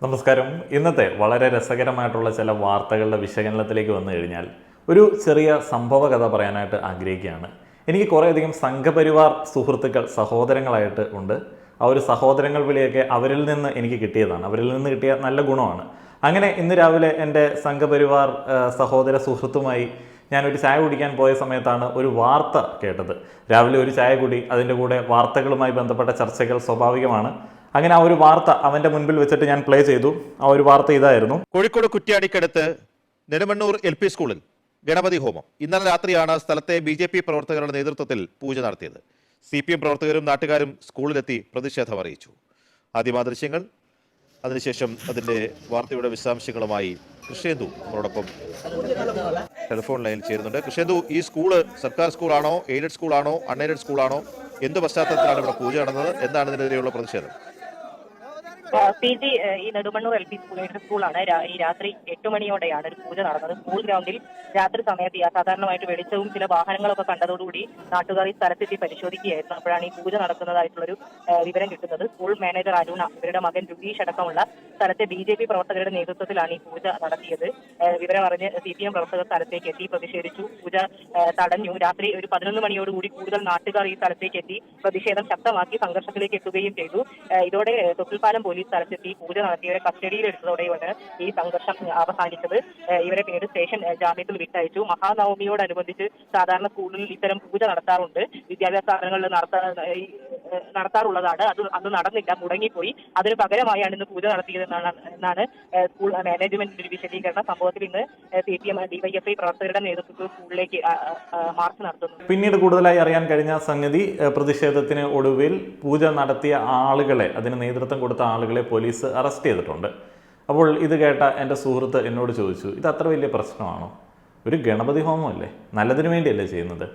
നമസ്കാരം. ഇന്നത്തെ വളരെ രസകരമായിട്ടുള്ള ചില വാർത്തകളുടെ വിശകലനത്തിലേക്ക് വന്നു കഴിഞ്ഞാൽ ഒരു ചെറിയ സംഭവ കഥ പറയാനായിട്ട് ആഗ്രഹിക്കുകയാണ്. എനിക്ക് കുറേയധികം സംഘപരിവാർ സുഹൃത്തുക്കൾ സഹോദരങ്ങളായിട്ട് ഉണ്ട്. ആ ഒരു സഹോദരങ്ങൾ വിളിയൊക്കെ അവരിൽ നിന്ന് എനിക്ക് കിട്ടിയതാണ്. അവരിൽ നിന്ന് കിട്ടിയ നല്ല ഗുണമാണ്. അങ്ങനെ ഇന്ന് രാവിലെ എൻ്റെ സംഘപരിവാർ സഹോദര സുഹൃത്തുമായി ഞാനൊരു ചായ കുടിക്കാൻ പോയ സമയത്താണ് ഒരു വാർത്ത കേട്ടത്. രാവിലെ ഒരു ചായ കുടി, അതിൻ്റെ കൂടെ വാർത്തകളുമായി ബന്ധപ്പെട്ട ചർച്ചകൾ സ്വാഭാവികമാണ്. അങ്ങനെ ആ ഒരു വാർത്ത അവൻ്റെ മുൻപിൽ വെച്ചിട്ട് ഞാൻ പ്ലേ ചെയ്തു. ആ ഒരു വാർത്ത ഇതായിരുന്നു. കോഴിക്കോട് കുറ്റ്യാടിക്കടുത്ത് നെടുമണ്ണൂർ LP സ്കൂളിൽ ഗണപതി ഹോമം. ഇന്നലെ രാത്രിയാണ് സ്ഥലത്തെ BJP പ്രവർത്തകരുടെ നേതൃത്വത്തിൽ പൂജ നടത്തിയത്. CPM പ്രവർത്തകരും നാട്ടുകാരും സ്കൂളിലെത്തി പ്രതിഷേധം അറിയിച്ചു. ആദ്യം ആ ദൃശ്യങ്ങൾ, അതിനുശേഷം അതിന്റെ വാർത്തയുടെ വിശദാംശങ്ങളുമായി കൃഷ്ണേന്ദു നമ്മളോടൊപ്പം ടെലിഫോൺ ലൈനിൽ ചേരുന്നുണ്ട്. കൃഷ്ണേന്ദു, ഈ സ്കൂള് സർക്കാർ സ്കൂളാണോ, എയ്ഡഡ് സ്കൂളാണോ, അൺഎയ്ഡഡ് സ്കൂളാണോ, എന്ത് പശ്ചാത്തലത്തിലാണ് ഇവിടെ പൂജ നടന്നത്, എന്താണ് ഇതിനെതിരെയുള്ള പ്രതിഷേധം? PG ഈ നെടുമണ്ണൂർ LP സ്കൂളാണ്. ഈ രാത്രി 8 മണിയോടെയാണ് ഒരു പൂജ നടന്നത്. സ്കൂൾ ഗ്രൗണ്ടിൽ രാത്രി സമയത്ത് അസാധാരണമായിട്ട് വെളിച്ചവും ചില വാഹനങ്ങളൊക്കെ കണ്ടതോടുകൂടി നാട്ടുകാർ ഈ സ്ഥലത്തെത്തി പരിശോധിക്കുകയായിരുന്നു. അപ്പോഴാണ് ഈ പൂജ നടക്കുന്നതായിട്ടുള്ളൊരു വിവരം കിട്ടുന്നത്. സ്കൂൾ മാനേജർ അരുണ, ഇവരുടെ മകൻ രുതീഷ് അടക്കമുള്ള സ്ഥലത്തെ BJP പ്രവർത്തകരുടെ നേതൃത്വത്തിലാണ് ഈ പൂജ നടത്തിയത്. വിവരം അറിഞ്ഞ് CPM പ്രവർത്തകർ സ്ഥലത്തേക്ക് എത്തി പ്രതിഷേധിച്ചു. പൂജ തടഞ്ഞു. രാത്രി ഒരു 11 മണിയോടുകൂടി കൂടുതൽ നാട്ടുകാർ ഈ സ്ഥലത്തേക്ക് എത്തി പ്രതിഷേധം ശക്തമാക്കി സംഘർഷത്തിലേക്ക് എത്തുകയും ചെയ്തു. ഇതോടെ തൊട്ടിൽപ്പാലം പോലീസ് സ്ഥലത്തെത്തി പൂജ നടത്തിയവരെ കസ്റ്റഡിയിലെടുത്തതോടെയാണ് ഈ സംഘർഷം അവസാനിച്ചത്. ഇവരെ പിന്നീട് സ്റ്റേഷൻ ജാമ്യത്തിൽ വിട്ടയച്ചു. മഹാനവമിയോടനുബന്ധിച്ച് സാധാരണ സ്കൂളിൽ ഇത്തരം പൂജ നടത്താറുണ്ട്, വിദ്യാഭ്യാസ സ്ഥാപനങ്ങളിൽ നടത്താറുള്ളതാണ്. അത് നടന്നില്ല, മുടങ്ങിപ്പോയി. അതിന് പകരമായാണ് ഇന്ന് പൂജ നടത്തിയതെന്നാണ് സ്കൂൾ മാനേജ്മെന്റിന്റെ വിശദീകരണം. സംഭവത്തിൽ ഇന്ന് CPM DYFI പ്രവർത്തകരുടെ നേതൃത്വത്തിൽ സ്കൂളിലേക്ക് മാർച്ച് നടത്തുന്നു. പിന്നീട് കൂടുതലായി അറിയാൻ കഴിഞ്ഞ സംഗതി, പ്രതിഷേധത്തിന് ഒടുവിൽ പൂജ നടത്തിയ ആളുകളെ, അതിന് നേതൃത്വം കൊടുത്ത ആളുകളെ പോലീസ് അറസ്റ്റ് ചെയ്തിട്ടുണ്ട്. അപ്പോൾ ഇത് കേട്ട എൻ്റെ സുഹൃത്ത് എന്നോട് ചോദിച്ചു, ഇത് അത്ര വലിയ പ്രശ്നമാണോ? ഒരു ഗണപതി ഹോമമല്ലേ, നല്ലതിനു വേണ്ടിയല്ലേ ചെയ്യുന്നത്?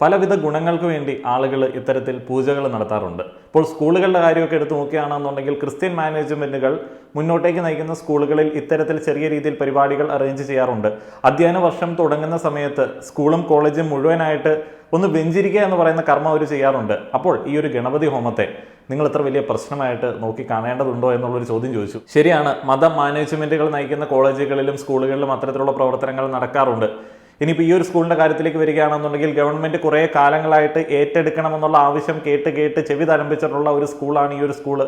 പലവിധ ഗുണങ്ങൾക്ക് വേണ്ടി ആളുകൾ ഇത്തരത്തിൽ പൂജകൾ നടത്താറുണ്ട്. ഇപ്പോൾ സ്കൂളുകളുടെ കാര്യമൊക്കെ എടുത്ത് നോക്കുകയാണെന്നുണ്ടെങ്കിൽ ക്രിസ്ത്യൻ മാനേജ്മെൻറ്റുകൾ മുന്നോട്ടേക്ക് നയിക്കുന്ന സ്കൂളുകളിൽ ഇത്തരത്തിൽ ചെറിയ രീതിയിൽ പരിപാടികൾ അറേഞ്ച് ചെയ്യാറുണ്ട്. അധ്യയന വർഷം തുടങ്ങുന്ന സമയത്ത് സ്കൂളും കോളേജും മുഴുവനായിട്ട് ഒന്ന് വെഞ്ചിരിക്കുക എന്ന് പറയുന്ന കർമ്മം അവർ ചെയ്യാറുണ്ട്. അപ്പോൾ ഈ ഒരു ഗണപതി ഹോമത്തെ നിങ്ങൾ ഇത്ര വലിയ പ്രശ്നമായിട്ട് നോക്കി കാണേണ്ടതുണ്ടോ എന്നുള്ളൊരു ചോദ്യം ചോദിച്ചു. ശരിയാണ്, മത മാനേജ്മെൻറ്റുകൾ നയിക്കുന്ന കോളേജുകളിലും സ്കൂളുകളിലും അത്തരത്തിലുള്ള പ്രവർത്തനങ്ങൾ നടക്കാറുണ്ട്. ഇനിയിപ്പോൾ ഈ ഒരു സ്കൂളിൻ്റെ കാര്യത്തിലേക്ക് വരികയാണെന്നുണ്ടെങ്കിൽ ഗവൺമെൻറ് കുറേ കാലങ്ങളായിട്ട് ഏറ്റെടുക്കണമെന്നുള്ള ആവശ്യം കേട്ട് ചെവി തഴമ്പിച്ചിട്ടുള്ള ഒരു സ്കൂളാണ് ഈ ഒരു സ്കൂള്.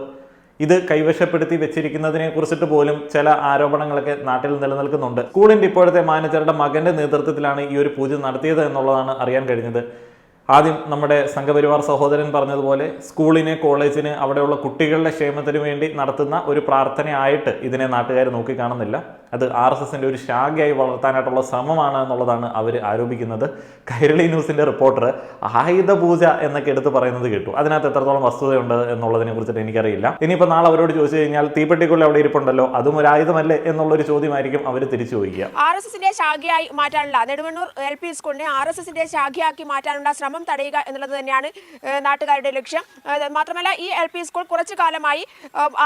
ഇത് കൈവശപ്പെടുത്തി വെച്ചിരിക്കുന്നതിനെ കുറിച്ചിട്ട് പോലും ചില ആരോപണങ്ങളൊക്കെ നാട്ടിൽ നിലനിൽക്കുന്നുണ്ട്. സ്കൂളിൻ്റെ ഇപ്പോഴത്തെ മാനേജറുടെ മകൻ്റെ നേതൃത്വത്തിലാണ് ഈ ഒരു പൂജ നടത്തിയത് എന്നുള്ളതാണ് അറിയാൻ കഴിഞ്ഞത്. ആദ്യം നമ്മുടെ സംഘപരിവാർ സഹോദരൻ പറഞ്ഞതുപോലെ സ്കൂളിനെ, കോളേജിന്, അവിടെയുള്ള കുട്ടികളുടെ ക്ഷേമത്തിന് വേണ്ടി നടത്തുന്ന ഒരു പ്രാർത്ഥനയായിട്ട് ഇതിനെ നാട്ടുകാർ നോക്കിക്കാണുന്നില്ല. അത് RSSൻ്റെ ഒരു ശാഖയായി വളർത്താനായിട്ടുള്ള ശ്രമമാണ് എന്നുള്ളതാണ് അവർ ആരോപിക്കുന്നത്. കൈരളി ന്യൂസിൻ്റെ റിപ്പോർട്ടർ ആയുധ പൂജ എന്നൊക്കെ എടുത്ത് പറയുന്നത് കേട്ടു. അതിനകത്ത് എത്രത്തോളം വസ്തുതയുണ്ട് എന്നുള്ളതിനെ കുറിച്ചിട്ട് എനിക്കറിയില്ല. ഇനിയിപ്പോൾ നാളെ അവരോട് ചോദിച്ചു കഴിഞ്ഞാൽ തീപ്പെട്ടിക്കുള്ള അവിടെ ഇരിപ്പുണ്ടല്ലോ, അതും ഒരു ആയുധമല്ലേ എന്നുള്ളൊരു ചോദ്യമായിരിക്കും അവർ തിരിച്ചു ചോദിക്കുക. RSSന്റെ ശാഖയായി മാറ്റാനുള്ള, നെടുമണ്ണൂർ LP സ്കൂളിനെ RSSന്റെ ശാഖയാക്കി മാറ്റാനുള്ള ശ്രമം തടയുക എന്നുള്ളത് തന്നെയാണ് നാട്ടുകാരുടെ ലക്ഷ്യം. മാത്രമല്ല ഈ LP സ്കൂൾ കുറച്ചു കാലമായി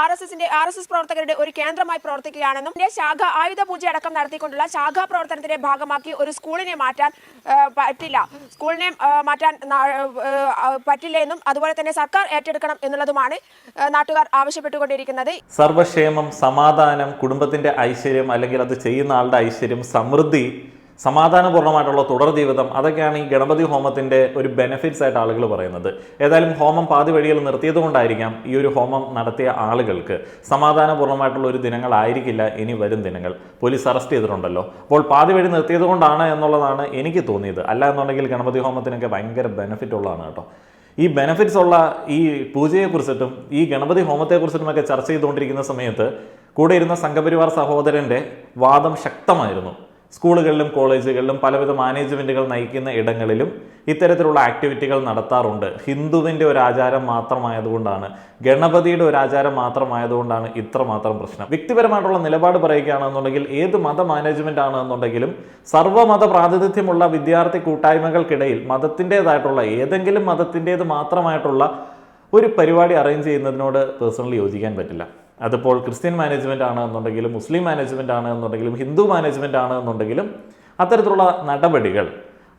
RSS പ്രവർത്തകരുടെ ഒരു കേന്ദ്രമായി പ്രവർത്തിക്കുകയാണെന്നും ശാഖ ആയുധ പൂജ അടക്കം നടത്തിക്കൊണ്ടുള്ള ശാഖാ പ്രവർത്തനത്തിന്റെ ഭാഗമാക്കി ഒരു സ്കൂളിനെ മാറ്റാൻ പറ്റില്ല, സ്കൂളിനെ മാറ്റാൻ പറ്റില്ല എന്നും അതുപോലെ തന്നെ സർക്കാർ ഏറ്റെടുക്കണം എന്നുള്ളതുമാണ് നാട്ടുകാർ ആവശ്യപ്പെട്ടുകൊണ്ടിരിക്കുന്നത്. സർവക്ഷേമം, സമാധാനം, കുടുംബത്തിന്റെ ഐശ്വര്യം, അല്ലെങ്കിൽ അത് ചെയ്യുന്ന ആളുടെ ഐശ്വര്യം, സമൃദ്ധി, സമാധാനപൂർണ്ണമായിട്ടുള്ള തുടർ ജീവിതം, അതൊക്കെയാണ് ഈ ഗണപതി ഹോമത്തിൻ്റെ ഒരു ബെനിഫിറ്റ്സ് ആയിട്ട് ആളുകൾ പറയുന്നത്. ഏതായാലും ഹോമം പാതി വഴിയിൽ നിർത്തിയത് കൊണ്ടായിരിക്കാം ഈ ഒരു ഹോമം നടത്തിയ ആളുകൾക്ക് സമാധാനപൂർണ്ണമായിട്ടുള്ള ഒരു ദിനങ്ങളായിരിക്കില്ല ഇനി വരും ദിനങ്ങൾ. പോലീസ് അറസ്റ്റ് ചെയ്തിട്ടുണ്ടല്ലോ. അപ്പോൾ പാതി വഴി നിർത്തിയത് കൊണ്ടാണ് എന്നുള്ളതാണ് എനിക്ക് തോന്നിയത്. അല്ല എന്നുണ്ടെങ്കിൽ ഗണപതി ഹോമത്തിനൊക്കെ ഭയങ്കര ബെനിഫിറ്റ് ഉള്ളതാണ് കേട്ടോ. ഈ ബെനിഫിറ്റ്സ് ഉള്ള ഈ പൂജയെക്കുറിച്ചിട്ടും ഈ ഗണപതി ഹോമത്തെക്കുറിച്ചിട്ടുമൊക്കെ ചർച്ച ചെയ്തുകൊണ്ടിരിക്കുന്ന സമയത്ത് കൂടെ ഇരുന്ന സംഘപരിവാർ സഹോദരൻ്റെ വാദം ശക്തമായിരുന്നു. സ്കൂളുകളിലും കോളേജുകളിലും പലവിധ മാനേജ്മെൻറ്റുകൾ നയിക്കുന്ന ഇടങ്ങളിലും ഇത്തരത്തിലുള്ള ആക്ടിവിറ്റികൾ നടത്താറുണ്ട്. ഹിന്ദുവിൻ്റെ ഒരു ആചാരം മാത്രമായതുകൊണ്ടാണ്, ഗണപതിയുടെ ഒരു ആചാരം മാത്രമായതുകൊണ്ടാണ് ഇത്രമാത്രം പ്രശ്നം. വ്യക്തിപരമായിട്ടുള്ള നിലപാട് പറയുകയാണെന്നുണ്ടെങ്കിൽ ഏത് മത മാനേജ്മെൻ്റ് ആണെന്നുണ്ടെങ്കിലും സർവ്വമത പ്രാതിനിധ്യമുള്ള വിദ്യാർത്ഥി കൂട്ടായ്മകൾക്കിടയിൽ മതത്തിൻ്റേതായിട്ടുള്ള, ഏതെങ്കിലും മതത്തിൻ്റേത് മാത്രമായിട്ടുള്ള ഒരു പരിപാടി അറേഞ്ച് ചെയ്യുന്നതിനോട് പേഴ്സണലി യോജിക്കാൻ പറ്റില്ല. അതിപ്പോൾ ക്രിസ്ത്യൻ മാനേജ്മെൻ്റ് ആണ് എന്നുണ്ടെങ്കിലും, മുസ്ലിം മാനേജ്മെൻ്റ് ആണ് എന്നുണ്ടെങ്കിലും, ഹിന്ദു മാനേജ്മെൻ്റ് ആണ് എന്നുണ്ടെങ്കിലും അത്തരത്തിലുള്ള നടപടികൾ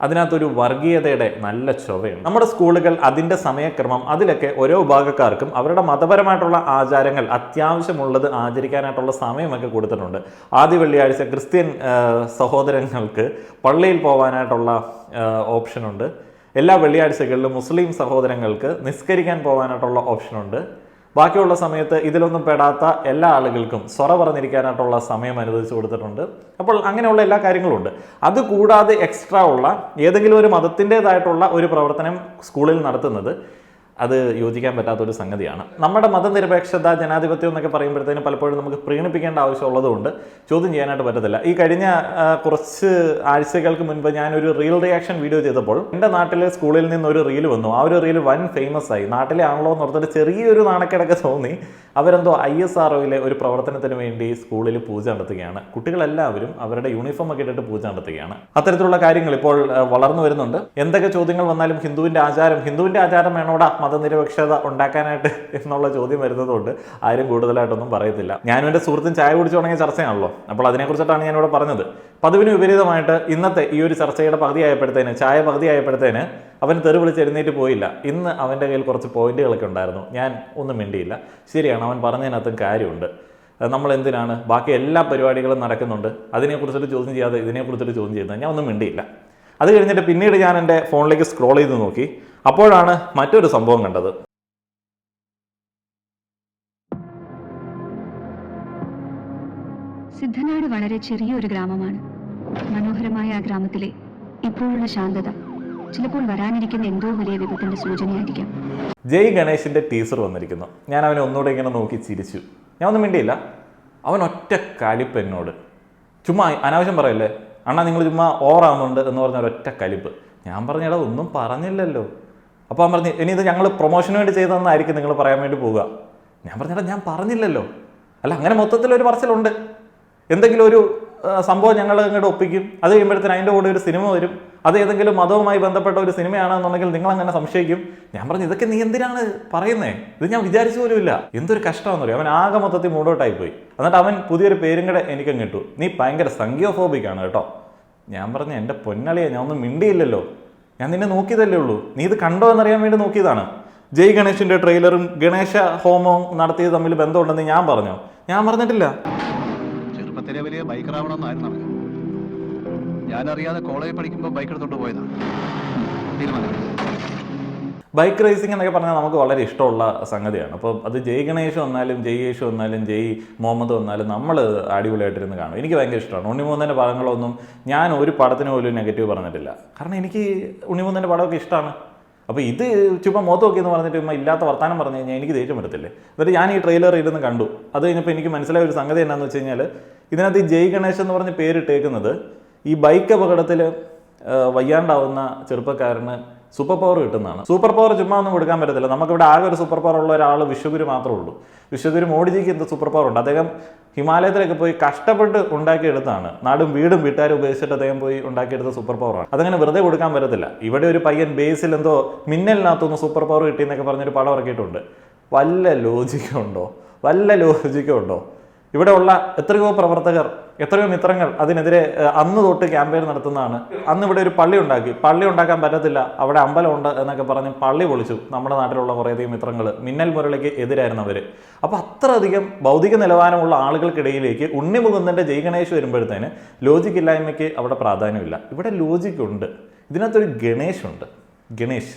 അതിനകത്തൊരു വർഗീയതയുടെ നല്ല ചൊവയുണ്ട്. നമ്മുടെ സ്കൂളുകൾ അതിൻ്റെ സമയക്രമം അതിലൊക്കെ ഓരോ വിഭാഗക്കാർക്കും അവരുടെ മതപരമായിട്ടുള്ള ആചാരങ്ങൾ അത്യാവശ്യമുള്ളത് ആചരിക്കാനായിട്ടുള്ള സമയമൊക്കെ കൊടുത്തിട്ടുണ്ട്. ആദ്യ വെള്ളിയാഴ്ച ക്രിസ്ത്യൻ സഹോദരങ്ങൾക്ക് പള്ളിയിൽ പോകാനായിട്ടുള്ള ഓപ്ഷനുണ്ട്. എല്ലാ വെള്ളിയാഴ്ചകളിലും മുസ്ലിം സഹോദരങ്ങൾക്ക് നിസ്കരിക്കാൻ പോകാനായിട്ടുള്ള ഓപ്ഷനുണ്ട്. ബാക്കിയുള്ള സമയത്ത് ഇതിലൊന്നും പെടാത്ത എല്ലാ ആളുകൾക്കും സ്വറ പറഞ്ഞിരിക്കാനായിട്ടുള്ള സമയം അനുവദിച്ചു കൊടുത്തിട്ടുണ്ട്. അപ്പോൾ അങ്ങനെയുള്ള എല്ലാ കാര്യങ്ങളും ഉണ്ട്. അതുകൂടാതെ എക്സ്ട്രാ ഉള്ള ഏതെങ്കിലും ഒരു മതത്തിൻ്റെതായിട്ടുള്ള ഒരു പ്രവർത്തനം സ്കൂളിൽ നടത്തുന്നത് അത് യോജിക്കാൻ പറ്റാത്തൊരു സംഗതിയാണ്. നമ്മുടെ മതനിരപേക്ഷത ജനാധിപത്യം എന്നൊക്കെ പറയുമ്പോഴത്തേന് പലപ്പോഴും നമുക്ക് പ്രീണിപ്പിക്കേണ്ട ആവശ്യമുള്ളതുകൊണ്ട് ചോദ്യം ചെയ്യാനായിട്ട് പറ്റത്തില്ല. ഈ കഴിഞ്ഞ കുറച്ച് ആഴ്ചകൾക്ക് മുൻപ് ഞാനൊരു റീൽ റിയാക്ഷൻ വീഡിയോ ചെയ്തപ്പോൾ എൻ്റെ നാട്ടിലെ സ്കൂളിൽ നിന്ന് ഒരു റീൽ വന്നു. ആ ഒരു റീൽ വൻ ഫേമസ് ആയി. നാട്ടിലെ ആണല്ലോ എന്ന് ഓർത്തിട്ട് ചെറിയൊരു നാണക്കേടൊക്കെ തോന്നി. അവരെന്തോ ISROയിലെ ഒരു പ്രവർത്തനത്തിന് വേണ്ടി സ്കൂളിൽ പൂജ നടത്തുകയാണ്. കുട്ടികളെല്ലാവരും അവരുടെ യൂണിഫോം ഒക്കെ ഇട്ടിട്ട് പൂജ നടത്തുകയാണ്. അത്തരത്തിലുള്ള കാര്യങ്ങൾ ഇപ്പോൾ വളർന്നു വരുന്നുണ്ട്. എന്തൊക്കെ ചോദ്യങ്ങൾ വന്നാലും ഹിന്ദുവിൻ്റെ ആചാരം വേണോടാ മതനിരപേക്ഷത ഉണ്ടാക്കാനായിട്ട് എന്നുള്ള ചോദ്യം വരുന്നതുകൊണ്ട് ആരും കൂടുതലായിട്ടൊന്നും പറയത്തില്ല. ഞാനും എൻ്റെ സുഹൃത്തും ചായ കുടിച്ചു തുടങ്ങിയ ചർച്ചയാണല്ലോ. അപ്പോൾ അതിനെക്കുറിച്ചിട്ടാണ് ഞാനിവിടെ പറഞ്ഞത്. പതിവിന് വിപരീതമായിട്ട് ഇന്നത്തെ ഈ ഒരു ചർച്ചയുടെ ചായ പകുതി ആയപ്പോഴത്തേന് അവൻ തെറി വിളിച്ച് എഴുന്നേറ്റ് പോയില്ല. ഇന്ന് അവൻ്റെ കയ്യിൽ കുറച്ച് പോയിന്റുകളൊക്കെ ഉണ്ടായിരുന്നു. ഞാൻ ഒന്നും മിണ്ടിയില്ല. ശരിയാണ്, അവൻ പറഞ്ഞതിനകത്തും കാര്യമുണ്ട്. നമ്മൾ എന്തിനാണ് ബാക്കി എല്ലാ പരിപാടികളും നടക്കുന്നുണ്ട്, അതിനെക്കുറിച്ചിട്ട് ചോദ്യം ചെയ്യാതെ ഇതിനെക്കുറിച്ചിട്ട് ചോദ്യം ചെയ്യുന്നത്? ഞാൻ ഒന്നും മിണ്ടിയില്ല. അത് കഴിഞ്ഞിട്ട് പിന്നീട് ഞാൻ എൻ്റെ ഫോണിലേക്ക് സ്ക്രോൾ ചെയ്ത് നോക്കി. അപ്പോഴാണ് മറ്റൊരു സംഭവം കണ്ടത്. സിദ്ധനാട് വളരെ ചെറിയൊരു ഗ്രാമമാണ്. മനോഹരമായ ആ ഗ്രാമത്തിലെ ഇപ്പോഴുള്ള ശാന്തത ചിലപ്പോൾ വരാനിരിക്കുന്ന എന്തോ വലിയ വിപത്തിന്റെ സൂചനയായിരിക്കാം. ജയ് ഗണേഷിന്റെ ടീസർ വന്നിരിക്കുന്നു. ഞാൻ അവനെ ഒന്നുകൂടെ ഇങ്ങനെ നോക്കി ചിരിച്ചു. ഞാൻ ഒന്നും മിണ്ടിയില്ല. അവൻ ഒറ്റ കലിപ്പ് എന്നോട്. ചുമ്മാ അനാവശ്യം പറയല്ലേ അണ്ണാ, നിങ്ങൾ ചുമ്മാ ഓവറാകുന്നുണ്ട് എന്ന് പറഞ്ഞ ഒരൊറ്റ കലിപ്പ്. ഞാൻ പറഞ്ഞടാ ഒന്നും പറഞ്ഞില്ലല്ലോ. അപ്പോൾ അവൻ പറഞ്ഞു ഇനി ഇത് ഞങ്ങൾ പ്രൊമോഷന് വേണ്ടി ചെയ്തതെന്നായിരിക്കും നിങ്ങൾ പറയാൻ വേണ്ടി പോവുക. ഞാൻ പറഞ്ഞടാ ഞാൻ പറഞ്ഞില്ലല്ലോ. അല്ല, അങ്ങനെ മൊത്തത്തിലൊരു പറച്ചിലുണ്ട്. എന്തെങ്കിലും ഒരു സംഭവം ഞങ്ങൾ അങ്ങോട്ട് ഒപ്പിക്കും. അത് കഴിയുമ്പോഴത്തേന് അതിൻ്റെ കൂടെ ഒരു സിനിമ വരും. അത് ഏതെങ്കിലും മതവുമായി ബന്ധപ്പെട്ട ഒരു സിനിമയാണെന്നുണ്ടെങ്കിൽ നിങ്ങൾ അങ്ങനെ സംശയിക്കും. ഞാൻ പറഞ്ഞു ഇതൊക്കെ നീ എന്തിനാണ് പറയുന്നത്? ഇത് ഞാൻ വിചാരിച്ചു പോലും ഇല്ല. എന്തൊരു കഷ്ടമാണെന്ന് പറയും. അവൻ ആകെ മൊത്തത്തിൽ മൂടോട്ടായി പോയി. എന്നിട്ട് അവൻ പുതിയൊരു പേരും കൂടെ എനിക്കും കിട്ടു. നീ ഭയങ്കര സംഖ്യോഫോബിക്കാണ് കേട്ടോ. ഞാൻ പറഞ്ഞു എൻ്റെ പൊന്നളിയെ, ഞാൻ ഒന്നും മിണ്ടിയില്ലല്ലോ. ഞാൻ നിന്നെ നോക്കിയതല്ലേ ഉള്ളൂ. നീ ഇത് കണ്ടോ എന്നറിയാൻ വേണ്ടി നോക്കിയതാണ്. ജയ് ഗണേഷിൻ്റെ ട്രെയിലറും ഗണേശ ഹോമവും നടത്തിയത് തമ്മിൽ ബന്ധമുണ്ടെന്ന് ഞാൻ പറഞ്ഞോ? ഞാൻ പറഞ്ഞിട്ടില്ല. ചെറുപ്പത്തിലെ വലിയ ബൈക്കറാവണമെന്നായിരുന്നു അവന്. ഞാനറിയാതെ കോളേജിൽ പഠിക്കുമ്പോൾ ബൈക്ക് എടുത്തോണ്ട് പോയതാണ്. ബൈക്ക് റേസിംഗ് എന്നൊക്കെ പറഞ്ഞാൽ നമുക്ക് വളരെ ഇഷ്ടമുള്ള സംഗതിയാണ്. അപ്പോൾ അത് ജയ് ഗണേഷ് വന്നാലും ജയ് യേശു വന്നാലും ജയ് മുഹമ്മദ് വന്നാലും നമ്മൾ അടിപൊളിയായിട്ടിരുന്ന് കാണും. എനിക്ക് ഭയങ്കര ഇഷ്ടമാണ്. ഉണ്ണിമൂന്നൻ്റെ പടങ്ങളൊന്നും ഞാൻ ഒരു പടത്തിന് പോലും നെഗറ്റീവ് പറഞ്ഞിട്ടില്ല. കാരണം എനിക്ക് ഉണ്ണിമൂന്നൻ്റെ പടമൊക്കെ ഇഷ്ടമാണ്. അപ്പോൾ ഇത് ചുമ്മാ മുഖത്ത് നോക്കിയെന്ന് പറഞ്ഞിട്ട് ചുമ്മാ ഇല്ലാത്ത വർത്താനം പറഞ്ഞു കഴിഞ്ഞാൽ എനിക്ക് ദേഷ്യം വരത്തില്ലേ? എന്നിട്ട് ഞാൻ ഈ ട്രെയിലർ ഇരുന്ന് കണ്ടു. അത് കഴിഞ്ഞപ്പോൾ എനിക്ക് മനസ്സിലായ ഒരു സംഗതി എന്താണെന്ന് വെച്ച് കഴിഞ്ഞാൽ ഇതിനകത്ത് ഈ ജയ് ഗണേഷ് എന്ന് പറഞ്ഞ് പേരിട്ടേക്കുന്നത് ഈ ബൈക്ക് അപകടത്തിൽ വയ്യാണ്ടാവുന്ന ചെറുപ്പക്കാരന് സൂപ്പർ പവർ കിട്ടുന്നതാണ്. സൂപ്പർ പവർ ചുമ്മാ ഒന്നും കൊടുക്കാൻ പറ്റത്തില്ല. നമുക്കിവിടെ ആകെ ഒരു സൂപ്പർ പവർ ഉള്ള ഒരാൾ വിശ്വഗുരു മാത്രമേ ഉള്ളൂ. വിശ്വഗുരു മോഡിജിക്ക് എന്ത് സൂപ്പർ പവർ ഉണ്ട്? അദ്ദേഹം ഹിമാലയത്തിലൊക്കെ പോയി കഷ്ടപ്പെട്ട് ഉണ്ടാക്കിയെടുത്താണ്. നാടും വീടും വീട്ടുകാരും ഉപയോഗിച്ചിട്ട് അദ്ദേഹം പോയി ഉണ്ടാക്കിയെടുത്ത സൂപ്പർ പവറാണ്. അതങ്ങനെ വെറുതെ കൊടുക്കാൻ പറ്റത്തില്ല. ഇവിടെ ഒരു പയ്യൻ ബേസിൽ എന്തോ മിന്നലിനകത്തൊന്ന് സൂപ്പർ പവർ കിട്ടിയെന്നൊക്കെ പറഞ്ഞൊരു പടം ഇറക്കിയിട്ടുണ്ട്. വല്ല ലോജിക്കുണ്ടോ? ഇവിടെ ഉള്ള എത്രയോ പ്രവർത്തകർ, എത്രയോ മിത്രങ്ങൾ അതിനെതിരെ അന്ന് തൊട്ട് ക്യാമ്പയിൻ നടത്തുന്നതാണ്. അന്ന് ഇവിടെ ഒരു പള്ളി ഉണ്ടാക്കാൻ പറ്റത്തില്ല, അവിടെ അമ്പലമുണ്ട് എന്നൊക്കെ പറഞ്ഞ് പള്ളി പൊളിച്ചു നമ്മുടെ നാട്ടിലുള്ള കുറേയധികം മിത്രങ്ങൾ. മിന്നൽ മുരളിക്ക് എതിരായിരുന്നവർ. അപ്പോൾ അത്രയധികം ഭൗതിക നിലവാരമുള്ള ആളുകൾക്കിടയിലേക്ക് ഉണ്ണി മുകുന്ദൻ്റെ ജയ് ഗണേഷ് വരുമ്പോഴത്തേന് ലോജിക്ക് ഇല്ലായ്മയ്ക്ക് അവിടെ പ്രാധാന്യമില്ല. ഇവിടെ ലോജിക്കുണ്ട്. ഇതിനകത്തൊരു ഗണേഷ്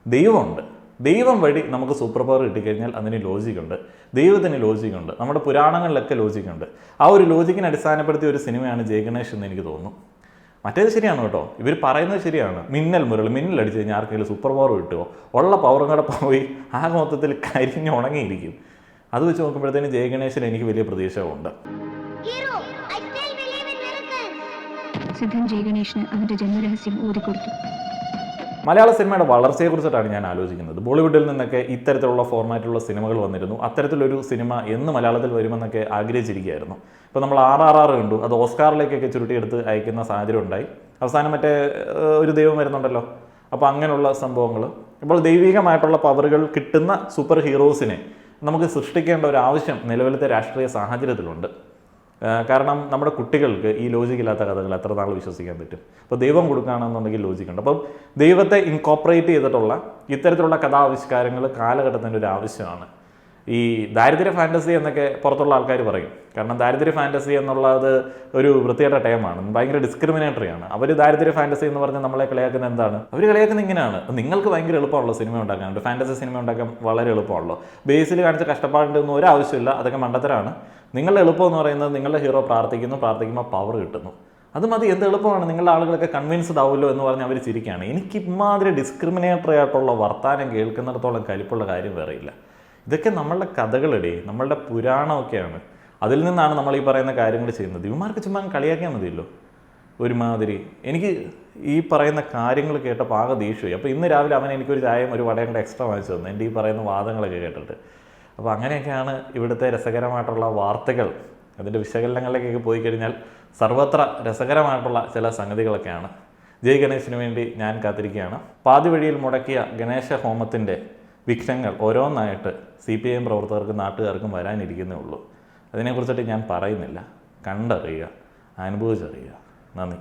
ദൈവമുണ്ട്. ദൈവം വഴി നമുക്ക് സൂപ്പർ പവർ കിട്ടിക്കഴിഞ്ഞാൽ അതിന് ലോജിക്കുണ്ട്. ദൈവത്തിന് ലോജിക്കുണ്ട്. നമ്മുടെ പുരാണങ്ങളിലൊക്കെ ലോജിക്കുണ്ട്. ആ ഒരു ലോജിക്കിനെ അടിസ്ഥാനപ്പെടുത്തിയ ഒരു സിനിമയാണ് ജയ് ഗണേഷ് എന്ന് എനിക്ക് തോന്നുന്നു. മറ്റേത് ശരിയാണ് കേട്ടോ, ഇവർ പറയുന്നത് ശരിയാണ്. മിന്നലടിച്ച് കഴിഞ്ഞാൽ ആർക്കെങ്കിലും സൂപ്പർ പവർ കിട്ടുമോ? ഉള്ള പവറും കൂടെ പോയി ആകെ മൊത്തത്തിൽ കരിഞ്ഞുണങ്ങിയിരിക്കും. അത് വെച്ച് നോക്കുമ്പോഴത്തേന് ജയ് ഗണേഷിന് എനിക്ക് വലിയ പ്രതീക്ഷകളുണ്ട്. സിദ്ധൻ ജയ് ഗണേഷിന് അവന്റെ ജന്മരഹസ്യം ഊതിക്കൊടുത്തു. മലയാള സിനിമയുടെ വളർച്ചയെക്കുറിച്ചിട്ടാണ് ഞാൻ ആലോചിക്കുന്നത്. ബോളിവുഡിൽ നിന്നൊക്കെ ഇത്തരത്തിലുള്ള ഫോർമാറ്റിലുള്ള സിനിമകൾ വന്നിരുന്നു. അത്തരത്തിലൊരു സിനിമ എന്ന് മലയാളത്തിൽ വരുമെന്നൊക്കെ ആഗ്രഹിച്ചിരിക്കുകയായിരുന്നു. ഇപ്പോൾ നമ്മൾ RRR കണ്ടു. അത് ഓസ്കാറിലേക്കൊക്കെ ചുരുട്ടിയെടുത്ത് അയക്കുന്ന സാഹചര്യം ഉണ്ടായി. അവസാനം മറ്റേ ഒരു ദൈവം വരുന്നുണ്ടല്ലോ. അപ്പോൾ അങ്ങനെയുള്ള സംഭവങ്ങൾ. ഇപ്പോൾ ദൈവികമായിട്ടുള്ള പവറുകൾ കിട്ടുന്ന സൂപ്പർ ഹീറോസിനെ നമുക്ക് സൃഷ്ടിക്കേണ്ട ഒരു ആവശ്യം നിലവിലത്തെ രാഷ്ട്രീയ സാഹചര്യത്തിലുണ്ട്. കാരണം നമ്മുടെ കുട്ടികൾക്ക് ഈ ലോജിക്കില്ലാത്ത കഥകൾ എത്ര നാൾ വിശ്വസിക്കാൻ പറ്റും? അപ്പോൾ ദൈവം കൊടുക്കുകയാണെന്നുണ്ടെങ്കിൽ ലോജിക്കുണ്ട്. അപ്പം ദൈവത്തെ ഇൻകോപ്പറേറ്റ് ചെയ്തിട്ടുള്ള ഇത്തരത്തിലുള്ള കഥാവിഷ്കാരങ്ങൾ കാലഘട്ടത്തിൻ്റെ ഒരു ആവശ്യമാണ്. ഈ ദാരിദ്ര്യ ഫാൻറ്റസി എന്നൊക്കെ പുറത്തുള്ള ആൾക്കാർ പറയും. കാരണം ദാരിദ്ര്യ ഫാൻറ്റസി എന്നുള്ളത് ഒരു വൃത്തികെട്ട ടൈമാണ്, ഭയങ്കര ഡിസ്ക്രിമിനേറ്ററി ആണ്. അവർ ദാരിദ്ര്യ ഫാൻറ്റസി എന്ന് പറഞ്ഞ് നമ്മളെ കളിയാക്കുന്നത് എന്താണ്? അവർ കളിയാക്കുന്നത് ഇങ്ങനെയാണ്: നിങ്ങൾക്ക് ഭയങ്കര എളുപ്പമാണല്ലോ സിനിമ ഉണ്ടാക്കാനുണ്ട്, ഫാൻറ്റസി സിനിമ ഉണ്ടാക്കാൻ വളരെ എളുപ്പമാണല്ലോ, ബേസിൽ കാണിച്ച കഷ്ടപ്പാടിൻ്റെ ഒന്നും ഒരു ആവശ്യമില്ല, അതൊക്കെ മണ്ടത്തരാണ്. നിങ്ങളുടെ എളുപ്പം എന്ന് പറയുന്നത് നിങ്ങളുടെ ഹീറോ പ്രാർത്ഥിക്കുമ്പോൾ പവർ കിട്ടുന്നു, അത് മതി, എന്ത് എളുപ്പമാണ്, നിങ്ങളുടെ ആളുകളൊക്കെ കൺവിൻസ്ഡ് ആവുമല്ലോ എന്ന് പറഞ്ഞ് അവർ ചിരിക്കുകയാണ്. എനിക്ക് ഇമാതിരി ഡിസ്ക്രിമിനേറ്ററി ആയിട്ടുള്ള വർത്താനം കേൾക്കുന്നിടത്തോളം കലിപ്പുള്ള കാര്യം വേറെയില്ല. ഇതൊക്കെ നമ്മളുടെ കഥകളടി, നമ്മളുടെ പുരാണമൊക്കെയാണ്. അതിൽ നിന്നാണ് നമ്മൾ ഈ പറയുന്ന കാര്യങ്ങൾ ചെയ്യുന്നത്. ഇവന്മാർക്ക് ചുമ്മാ കളിയാക്കിയാൽ മതിയല്ലോ ഒരുമാതിരി. എനിക്ക് ഈ പറയുന്ന കാര്യങ്ങൾ കേട്ടപ്പോൾ ആകെ ദേഷ്യമായി. അപ്പോൾ ഇന്ന് രാവിലെ അവൻ എനിക്കൊരു ചായയും ഒരു വടയും കൂടെ എക്സ്ട്രാ വാങ്ങിച്ചു തന്നു, എൻ്റെ ഈ പറയുന്ന വാദങ്ങളൊക്കെ കേട്ടിട്ട്. അപ്പോൾ അങ്ങനെയൊക്കെയാണ് ഇവിടുത്തെ രസകരമായിട്ടുള്ള വാർത്തകൾ. അതിൻ്റെ വിശകലനങ്ങളിലേക്കൊക്കെ പോയി കഴിഞ്ഞാൽ സർവത്ര രസകരമായിട്ടുള്ള ചില സംഗതികളൊക്കെയാണ്. ജയ് ഗണേശിന് വേണ്ടി ഞാൻ കാത്തിരിക്കുകയാണ്. പാതി വഴിയിൽ മുടക്കിയ ഗണേശ ഹോമത്തിൻ്റെ വിഘ്നങ്ങൾ ഓരോന്നായിട്ട് CPIM പ്രവർത്തകർക്കും നാട്ടുകാർക്കും വരാനിരിക്കുന്നേ ഉള്ളൂ. അതിനെക്കുറിച്ചിട്ട് ഞാൻ പറയുന്നില്ല. കണ്ടറിയുക, അനുഭവിച്ചറിയുക. നന്ദി.